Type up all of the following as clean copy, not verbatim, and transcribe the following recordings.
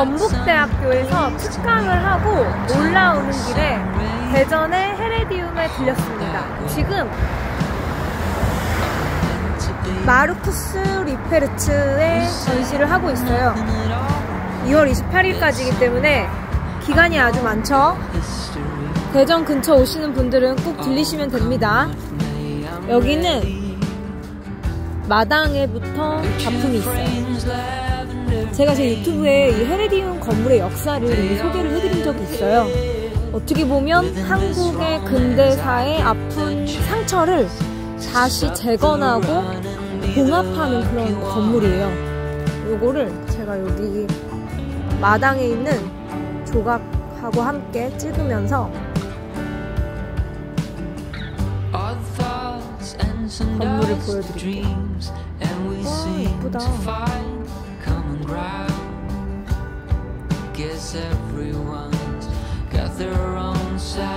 전북대학교에서 특강을 하고 올라오는 길에 대전의 헤레디움에 들렸습니다. 지금 마르쿠스 리페르츠의 전시를 하고 있어요. 2월 28일까지이기 때문에 기간이 아주 많죠. 대전 근처 오시는 분들은 꼭 들리시면 됩니다. 여기는 마당에부터 작품이 있어요. 제가 제 유튜브에 이 헤레디움 건물의 역사를 이미 소개를 해드린 적이 있어요. 어떻게 보면 한국의 근대사의 아픈 상처를 다시 재건하고 봉합하는 그런 건물이에요. 요거를 제가 여기 마당에 있는 조각하고 함께 찍으면서 건물을 보여드릴게요. 와, 예쁘다.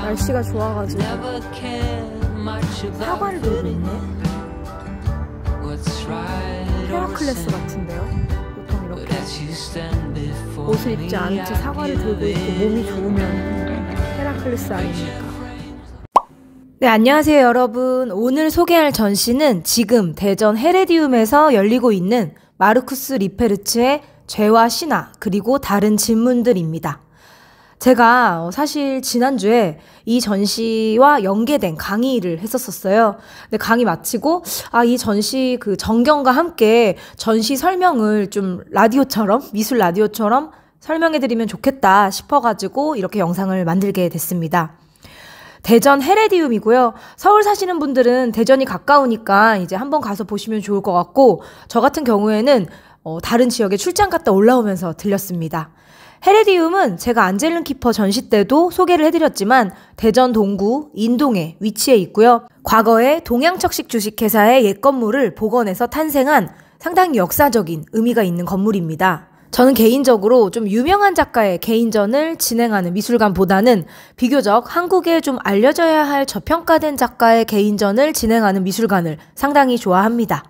날씨가 좋아가지고 사과를 들고 있네. 헤라클레스 같은데요? 보통 이렇게 옷을 입지 않은 채 사과를 들고 있고 몸이 좋으면 헤라클레스 아닙니까? 네, 안녕하세요 여러분. 오늘 소개할 전시는 지금 대전 헤레디움에서 열리고 있는 마르쿠스 리페르츠의 죄와 신화 그리고 다른 질문들입니다. 제가 사실 지난주에 이 전시와 연계된 강의를 했었어요. 근데 강의 마치고 이 전시 그 전경과 함께 전시 설명을 좀 라디오처럼 미술 라디오처럼 설명해드리면 좋겠다 싶어가지고 이렇게 영상을 만들게 됐습니다. 대전 헤레디움이고요. 서울 사시는 분들은 대전이 가까우니까 이제 한번 가서 보시면 좋을 것 같고, 저 같은 경우에는 다른 지역에 출장 갔다 올라오면서 들렸습니다. 헤레디움은 제가 안젤른 키퍼 전시 때도 소개를 해드렸지만 대전 동구 인동에 위치해 있고요. 과거에 동양척식 주식회사의 옛 건물을 복원해서 탄생한 상당히 역사적인 의미가 있는 건물입니다. 저는 개인적으로 좀 유명한 작가의 개인전을 진행하는 미술관보다는 비교적 한국에 좀 알려져야 할 저평가된 작가의 개인전을 진행하는 미술관을 상당히 좋아합니다.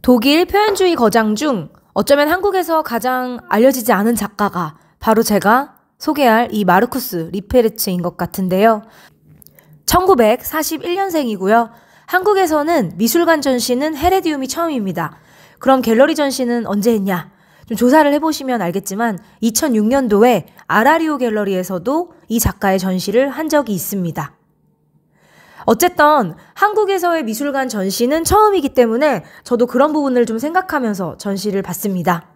독일 표현주의 거장 중 어쩌면 한국에서 가장 알려지지 않은 작가가 바로 제가 소개할 이 마르쿠스 리페르츠인 것 같은데요. 1941년생이고요. 한국에서는 미술관 전시는 헤레디움이 처음입니다. 그럼 갤러리 전시는 언제 했냐? 좀 조사를 해보시면 알겠지만 2006년도에 아라리오 갤러리에서도 이 작가의 전시를 한 적이 있습니다. 어쨌든 한국에서의 미술관 전시는 처음이기 때문에 저도 그런 부분을 좀 생각하면서 전시를 봤습니다.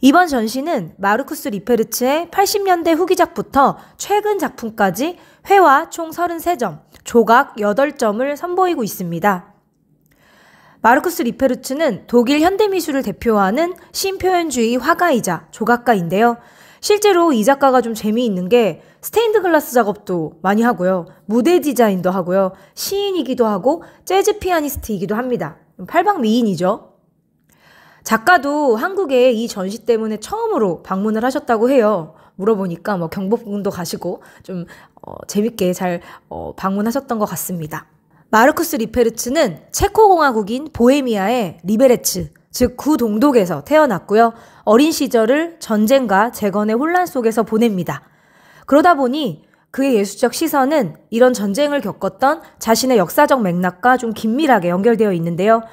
이번 전시는 마르쿠스 리페르츠의 80년대 후기작부터 최근 작품까지 회화 총 33점, 조각 8점을 선보이고 있습니다. 마르쿠스 리페르츠는 독일 현대미술을 대표하는 신표현주의 화가이자 조각가인데요. 실제로 이 작가가 좀 재미있는 게 스테인드 글라스 작업도 많이 하고요. 무대 디자인도 하고요. 시인이기도 하고 재즈 피아니스트이기도 합니다. 팔방미인이죠. 작가도 한국에 이 전시 때문에 처음으로 방문을 하셨다고 해요. 물어보니까 경복궁도 가시고 좀 재밌게 잘 방문하셨던 것 같습니다. 마르쿠스 리페르츠는 체코공화국인 보헤미아의 리베레츠, 즉 구동독에서 태어났고요. 어린 시절을 전쟁과 재건의 혼란 속에서 보냅니다. 그러다 보니 그의 예술적 시선은 이런 전쟁을 겪었던 자신의 역사적 맥락과 좀 긴밀하게 연결되어 있는데요.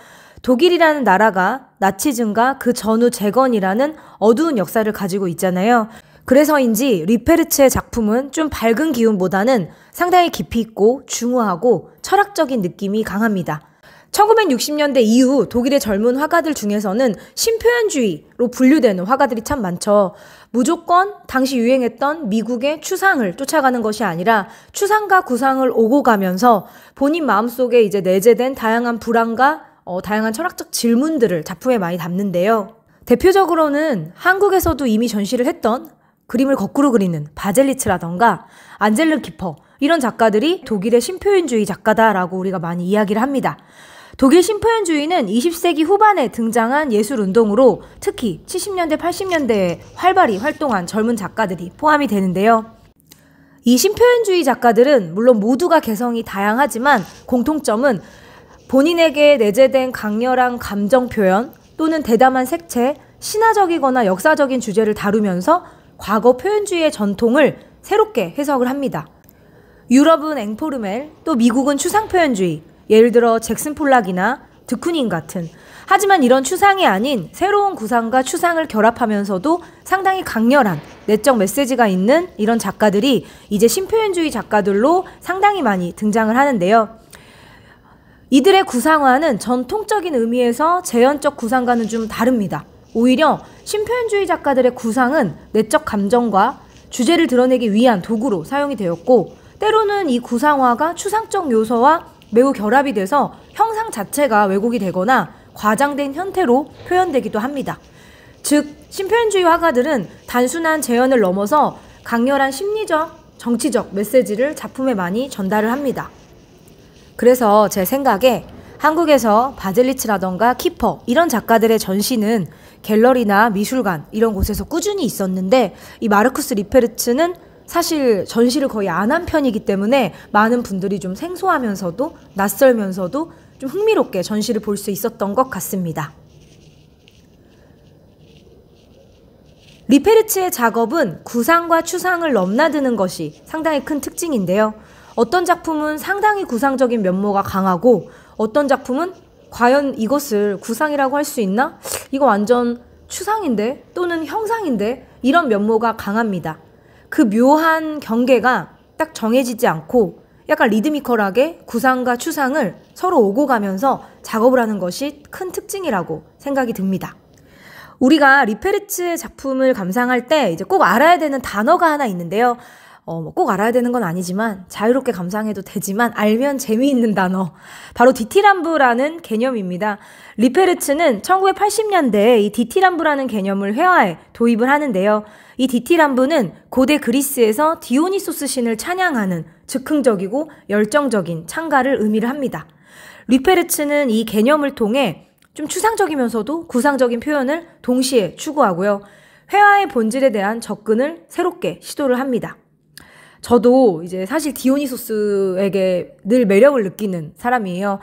독일이라는 나라가 나치즘과 그 전후 재건이라는 어두운 역사를 가지고 있잖아요. 그래서인지 리페르츠의 작품은 좀 밝은 기운보다는 상당히 깊이 있고 중후하고 철학적인 느낌이 강합니다. 1960년대 이후 독일의 젊은 화가들 중에서는 신표현주의로 분류되는 화가들이 참 많죠. 무조건 당시 유행했던 미국의 추상을 쫓아가는 것이 아니라 추상과 구상을 오고 가면서 본인 마음속에 이제 내재된 다양한 불안과 다양한 철학적 질문들을 작품에 많이 담는데요. 대표적으로는 한국에서도 이미 전시를 했던 그림을 거꾸로 그리는 바젤리츠라던가 안젤른 키퍼, 이런 작가들이 독일의 신표현주의 작가다라고 우리가 많이 이야기를 합니다. 독일 신표현주의는 20세기 후반에 등장한 예술운동으로 특히 70년대, 80년대에 활발히 활동한 젊은 작가들이 포함이 되는데요. 이 신표현주의 작가들은 물론 모두가 개성이 다양하지만 공통점은 본인에게 내재된 강렬한 감정 표현 또는 대담한 색채, 신화적이거나 역사적인 주제를 다루면서 과거 표현주의의 전통을 새롭게 해석을 합니다. 유럽은 앵포르멜, 또 미국은 추상표현주의, 예를 들어 잭슨 폴락이나 드쿠닌 같은. 하지만 이런 추상이 아닌 새로운 구상과 추상을 결합하면서도 상당히 강렬한 내적 메시지가 있는 이런 작가들이 이제 신표현주의 작가들로 상당히 많이 등장을 하는데요. 이들의 구상화는 전통적인 의미에서 재현적 구상과는 좀 다릅니다. 오히려 신표현주의 작가들의 구상은 내적 감정과 주제를 드러내기 위한 도구로 사용이 되었고, 때로는 이 구상화가 추상적 요소와 매우 결합이 돼서 형상 자체가 왜곡이 되거나 과장된 형태로 표현되기도 합니다. 즉, 신표현주의 화가들은 단순한 재현을 넘어서 강렬한 심리적, 정치적 메시지를 작품에 많이 전달을 합니다. 그래서 제 생각에 한국에서 바젤리츠라던가 키퍼 이런 작가들의 전시는 갤러리나 미술관 이런 곳에서 꾸준히 있었는데, 이 마르쿠스 리페르츠는 사실 전시를 거의 안 한 편이기 때문에 많은 분들이 좀 생소하면서도 낯설면서도 좀 흥미롭게 전시를 볼 수 있었던 것 같습니다. 리페르츠의 작업은 구상과 추상을 넘나드는 것이 상당히 큰 특징인데요. 어떤 작품은 상당히 구상적인 면모가 강하고, 어떤 작품은 과연 이것을 구상이라고 할 수 있나? 이거 완전 추상인데? 또는 형상인데? 이런 면모가 강합니다. 그 묘한 경계가 딱 정해지지 않고 약간 리드미컬하게 구상과 추상을 서로 오고 가면서 작업을 하는 것이 큰 특징이라고 생각이 듭니다. 우리가 리페르츠의 작품을 감상할 때 이제 꼭 알아야 되는 단어가 하나 있는데요. 꼭 알아야 되는 건 아니지만 자유롭게 감상해도 되지만 알면 재미있는 단어, 바로 디티람브라는 개념입니다. 리페르츠는 1980년대에 이 디티람브라는 개념을 회화에 도입을 하는데요. 이 디티람브는 고대 그리스에서 디오니소스 신을 찬양하는 즉흥적이고 열정적인 찬가를 의미를 합니다. 리페르츠는 이 개념을 통해 좀 추상적이면서도 구상적인 표현을 동시에 추구하고요. 회화의 본질에 대한 접근을 새롭게 시도를 합니다. 저도 이제 사실 디오니소스에게 늘 매력을 느끼는 사람이에요.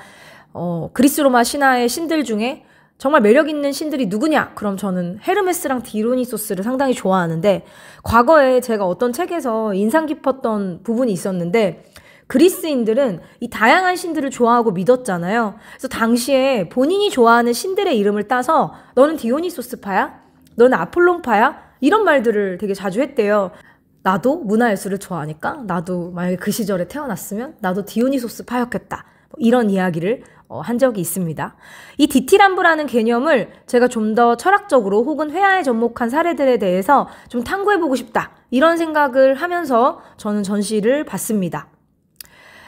그리스 로마 신화의 신들 중에 정말 매력 있는 신들이 누구냐? 그럼 저는 헤르메스랑 디오니소스를 상당히 좋아하는데, 과거에 제가 어떤 책에서 인상 깊었던 부분이 있었는데, 그리스인들은 이 다양한 신들을 좋아하고 믿었잖아요. 그래서 당시에 본인이 좋아하는 신들의 이름을 따서 너는 디오니소스파야? 너는 아폴론파야? 이런 말들을 되게 자주 했대요. 나도 문화예술을 좋아하니까 나도 만약에 그 시절에 태어났으면 나도 디오니소스파였겠다. 이런 이야기를 한 적이 있습니다. 이 디티람브라는 개념을 제가 좀 더 철학적으로 혹은 회화에 접목한 사례들에 대해서 좀 탐구해보고 싶다. 이런 생각을 하면서 저는 전시를 봤습니다.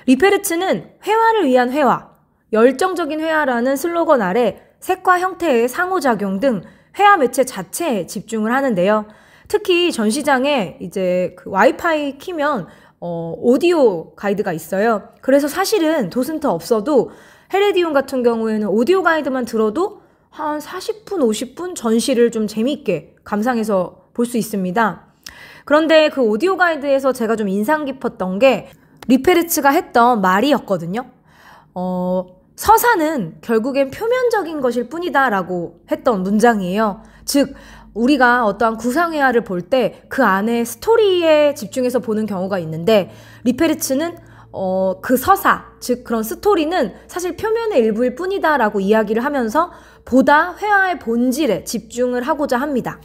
리페르츠는 회화를 위한 회화, 열정적인 회화라는 슬로건 아래 색과 형태의 상호작용 등 회화 매체 자체에 집중을 하는데요. 특히 전시장에 이제 그 와이파이 키면 오디오 가이드가 있어요. 그래서 사실은 도슨트 없어도 헤레디움 같은 경우에는 오디오 가이드만 들어도 한 40분, 50분 전시를 좀 재미있게 감상해서 볼 수 있습니다. 그런데 그 오디오 가이드에서 제가 좀 인상 깊었던 게 리페르츠가 했던 말이었거든요. 서사는 결국엔 표면적인 것일 뿐이다 라고 했던 문장이에요. 즉, 우리가 어떠한 구상회화를 볼 때 그 안에 스토리에 집중해서 보는 경우가 있는데, 리페르츠는 그 서사, 즉 그런 스토리는 사실 표면의 일부일 뿐이다 라고 이야기를 하면서 보다 회화의 본질에 집중을 하고자 합니다.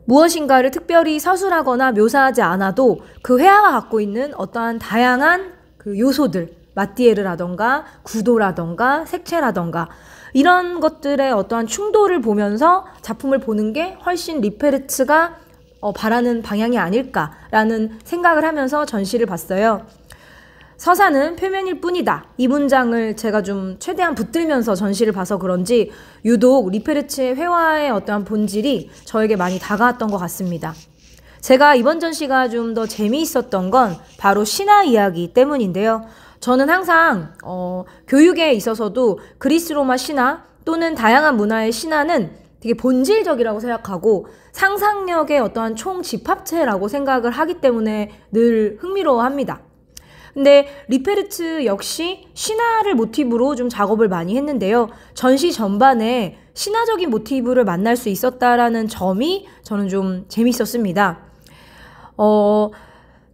무엇인가를 특별히 서술하거나 묘사하지 않아도 그 회화가 갖고 있는 어떠한 다양한 그 요소들, 마티에르라던가 구도라던가 색채라던가 이런 것들의 어떠한 충돌을 보면서 작품을 보는 게 훨씬 리페르츠가 바라는 방향이 아닐까라는 생각을 하면서 전시를 봤어요. 서사는 표면일 뿐이다. 이 문장을 제가 좀 최대한 붙들면서 전시를 봐서 그런지 유독 리페르츠의 회화의 어떠한 본질이 저에게 많이 다가왔던 것 같습니다. 제가 이번 전시가 좀 더 재미있었던 건 바로 신화 이야기 때문인데요. 저는 항상 교육에 있어서도 그리스 로마 신화 또는 다양한 문화의 신화는 되게 본질적이라고 생각하고 상상력의 어떠한 총집합체라고 생각을 하기 때문에 늘 흥미로워합니다. 근데 리페르츠 역시 신화를 모티브로 좀 작업을 많이 했는데요. 전시 전반에 신화적인 모티브를 만날 수 있었다라는 점이 저는 좀 재밌었습니다.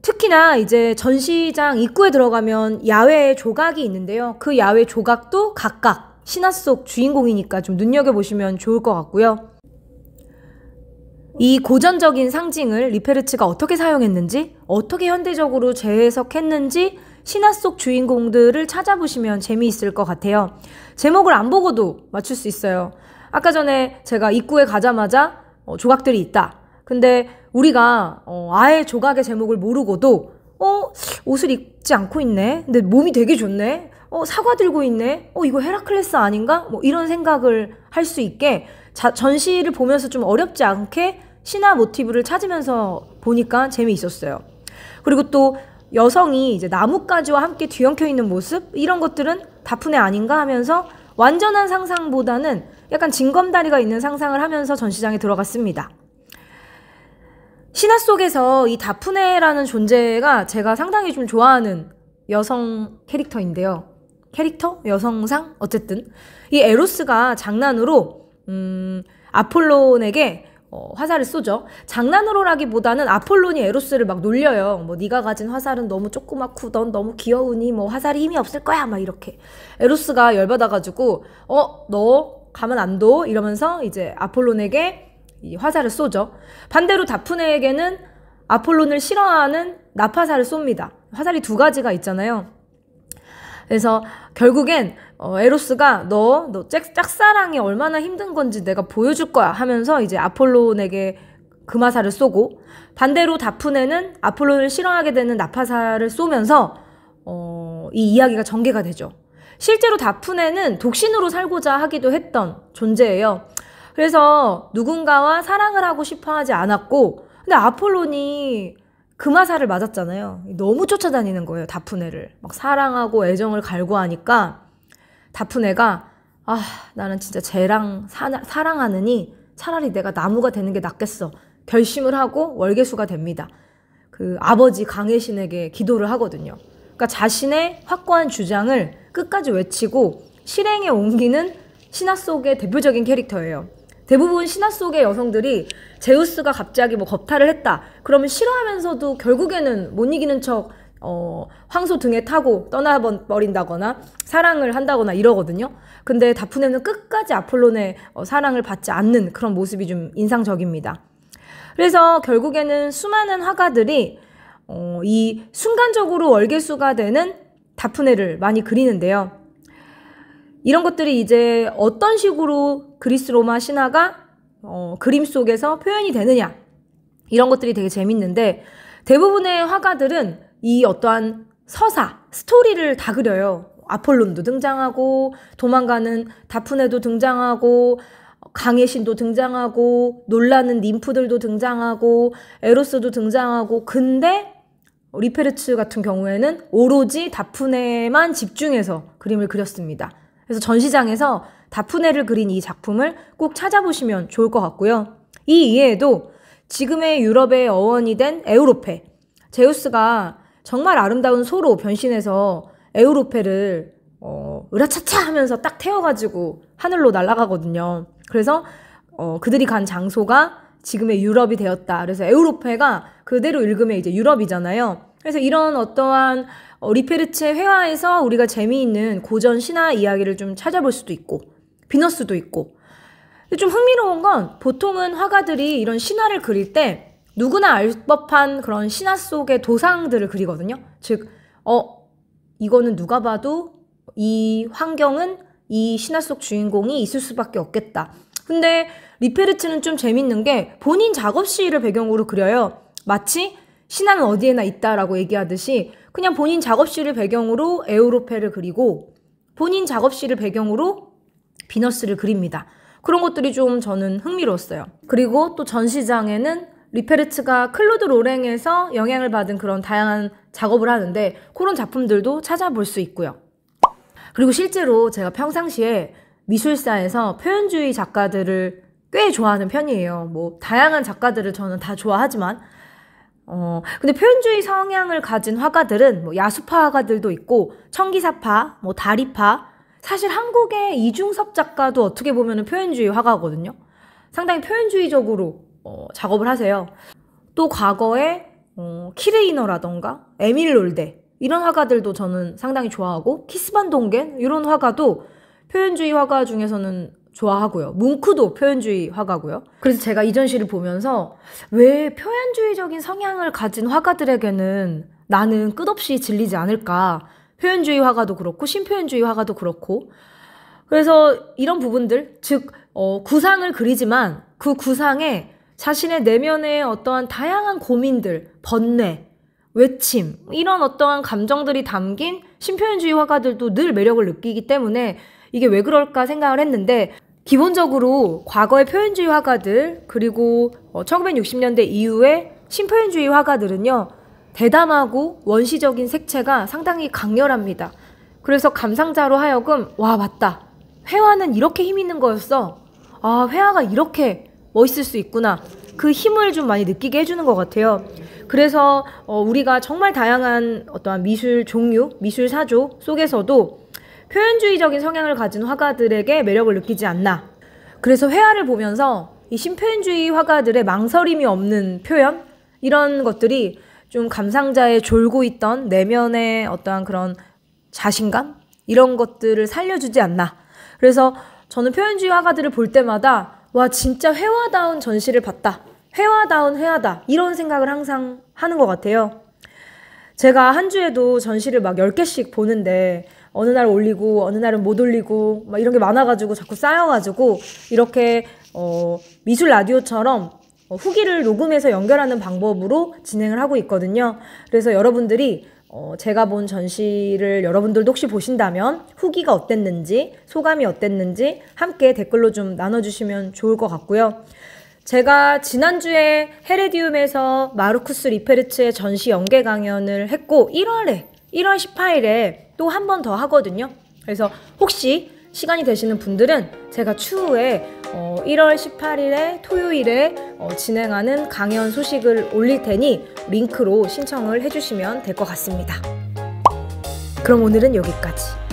특히나 이제 전시장 입구에 들어가면 야외 조각이 있는데요. 그 야외 조각도 각각 신화 속 주인공이니까 좀 눈여겨보시면 좋을 것 같고요. 이 고전적인 상징을 리페르츠가 어떻게 사용했는지, 어떻게 현대적으로 재해석했는지 신화 속 주인공들을 찾아보시면 재미있을 것 같아요. 제목을 안 보고도 맞출 수 있어요. 아까 전에 제가 입구에 가자마자 조각들이 있다. 근데 우리가 아예 조각의 제목을 모르고도 옷을 입지 않고 있네. 근데 몸이 되게 좋네. 사과 들고 있네. 이거 헤라클레스 아닌가? 뭐 이런 생각을 할 수 있게 전시를 보면서 좀 어렵지 않게 신화 모티브를 찾으면서 보니까 재미있었어요. 그리고 또 여성이 이제 나뭇가지와 함께 뒤엉켜 있는 모습, 이런 것들은 다프네 아닌가 하면서 완전한 상상보다는 약간 징검다리가 있는 상상을 하면서 전시장에 들어갔습니다. 신화 속에서 이 다프네라는 존재가 제가 상당히 좀 좋아하는 여성 캐릭터인데요. 캐릭터? 여성상? 어쨌든 이 에로스가 장난으로 아폴론에게 화살을 쏘죠. 장난으로라기보다는 아폴론이 에로스를 막 놀려요. 뭐 네가 가진 화살은 너무 조그맣고 넌 너무 귀여우니 뭐 화살이 힘이 없을 거야 막 이렇게. 에로스가 열받아가지고 너 가만 안 둬 이러면서 이제 아폴론에게 이 화살을 쏘죠. 반대로 다프네에게는 아폴론을 싫어하는 납화살을 쏩니다. 화살이 두 가지가 있잖아요. 그래서 결국엔 에로스가 너 짝사랑이 얼마나 힘든 건지 내가 보여줄 거야 하면서 이제 아폴론에게 금화살을 쏘고, 반대로 다프네는 아폴론을 싫어하게 되는 납화살을 쏘면서 이 이야기가 전개가 되죠. 실제로 다프네는 독신으로 살고자 하기도 했던 존재예요. 그래서 누군가와 사랑을 하고 싶어 하지 않았고, 근데 아폴론이 금화살을 맞았잖아요. 너무 쫓아다니는 거예요, 다프네를. 막 사랑하고 애정을 갈구하니까 다프네가 나는 진짜 쟤랑 사랑하느니 차라리 내가 나무가 되는 게 낫겠어 결심을 하고 월계수가 됩니다. 그 아버지 강해신에게 기도를 하거든요. 그러니까 자신의 확고한 주장을 끝까지 외치고 실행에 옮기는 신화 속의 대표적인 캐릭터예요. 대부분 신화 속의 여성들이 제우스가 갑자기 뭐 겁탈을 했다 그러면 싫어하면서도 결국에는 못 이기는 척 황소 등에 타고 떠나버린다거나 사랑을 한다거나 이러거든요. 근데 다프네는 끝까지 아폴론의 사랑을 받지 않는 그런 모습이 좀 인상적입니다. 그래서 결국에는 수많은 화가들이 이 순간적으로 월계수가 되는 다프네를 많이 그리는데요. 이런 것들이 이제 어떤 식으로 그리스 로마 신화가 그림 속에서 표현이 되느냐, 이런 것들이 되게 재밌는데, 대부분의 화가들은 이 어떠한 서사, 스토리를 다 그려요. 아폴론도 등장하고 도망가는 다프네도 등장하고 강해신도 등장하고 놀라는 님프들도 등장하고 에로스도 등장하고. 근데 리페르츠 같은 경우에는 오로지 다프네만 집중해서 그림을 그렸습니다. 그래서 전시장에서 다프네를 그린 이 작품을 꼭 찾아보시면 좋을 것 같고요. 이 이외에도 지금의 유럽의 어원이 된 에우로페, 제우스가 정말 아름다운 소로 변신해서 에우로페를 으라차차 하면서 딱 태워가지고 하늘로 날아가거든요. 그래서 그들이 간 장소가 지금의 유럽이 되었다. 그래서 에우로페가 그대로 읽으면 이제 유럽이잖아요. 그래서 이런 어떠한 리페르츠의 회화에서 우리가 재미있는 고전 신화 이야기를 좀 찾아볼 수도 있고, 비너스도 있고. 근데 좀 흥미로운 건 보통은 화가들이 이런 신화를 그릴 때 누구나 알 법한 그런 신화 속의 도상들을 그리거든요. 즉, 이거는 누가 봐도 이 환경은 이 신화 속 주인공이 있을 수밖에 없겠다. 근데 리페르츠는 좀 재밌는 게 본인 작업실을 배경으로 그려요. 마치 신화는 어디에나 있다라고 얘기하듯이 그냥 본인 작업실을 배경으로 에우로페를 그리고 본인 작업실을 배경으로 비너스를 그립니다. 그런 것들이 좀 저는 흥미로웠어요. 그리고 또 전시장에는 리페르츠가 클로드 로랭에서 영향을 받은 그런 다양한 작업을 하는데 그런 작품들도 찾아볼 수 있고요. 그리고 실제로 제가 평상시에 미술사에서 표현주의 작가들을 꽤 좋아하는 편이에요. 뭐 다양한 작가들을 저는 다 좋아하지만 근데 표현주의 성향을 가진 화가들은 뭐 야수파 화가들도 있고 청기사파, 뭐 다리파, 사실 한국의 이중섭 작가도 어떻게 보면 표현주의 화가거든요. 상당히 표현주의적으로 작업을 하세요. 또 과거에 키르이너라던가 에밀 롤데 이런 화가들도 저는 상당히 좋아하고, 키스반 동겐 이런 화가도 표현주의 화가 중에서는 좋아하고요. 뭉크도 표현주의 화가고요. 그래서 제가 이 전시를 보면서 왜 표현주의적인 성향을 가진 화가들에게는 나는 끝없이 질리지 않을까. 표현주의 화가도 그렇고 신표현주의 화가도 그렇고. 그래서 이런 부분들, 즉 구상을 그리지만 그 구상에 자신의 내면의 어떠한 다양한 고민들, 번뇌, 외침, 이런 어떠한 감정들이 담긴 신표현주의 화가들도 늘 매력을 느끼기 때문에 이게 왜 그럴까 생각을 했는데, 기본적으로 과거의 표현주의 화가들, 그리고 1960년대 이후의 신표현주의 화가들은요, 대담하고 원시적인 색채가 상당히 강렬합니다. 그래서 감상자로 하여금 와, 맞다, 회화는 이렇게 힘 있는 거였어, 아, 회화가 이렇게 멋있을 수 있구나, 그 힘을 좀 많이 느끼게 해주는 것 같아요. 그래서 우리가 정말 다양한 어떠한 미술 종류, 미술 사조 속에서도 표현주의적인 성향을 가진 화가들에게 매력을 느끼지 않나. 그래서 회화를 보면서 이 신표현주의 화가들의 망설임이 없는 표현, 이런 것들이 좀 감상자의 졸고 있던 내면의 어떠한 그런 자신감, 이런 것들을 살려주지 않나. 그래서 저는 표현주의 화가들을 볼 때마다 와, 진짜 회화다운 전시를 봤다, 회화다운 회화다, 이런 생각을 항상 하는 것 같아요. 제가 한 주에도 전시를 막 10개씩 보는데 어느 날 올리고 어느 날은 못 올리고 막 이런 게 많아가지고 자꾸 쌓여가지고 이렇게 미술 라디오처럼 후기를 녹음해서 연결하는 방법으로 진행을 하고 있거든요. 그래서 여러분들이 제가 본 전시를 여러분들도 혹시 보신다면 후기가 어땠는지, 소감이 어땠는지 함께 댓글로 좀 나눠주시면 좋을 것 같고요. 제가 지난주에 헤레디움에서 마르쿠스 리페르츠의 전시 연계 강연을 했고 1월 18일에 또 한 번 더 하거든요. 그래서 혹시 시간이 되시는 분들은 제가 추후에 1월 18일에 토요일에 진행하는 강연 소식을 올릴 테니 링크로 신청을 해주시면 될 것 같습니다. 그럼 오늘은 여기까지.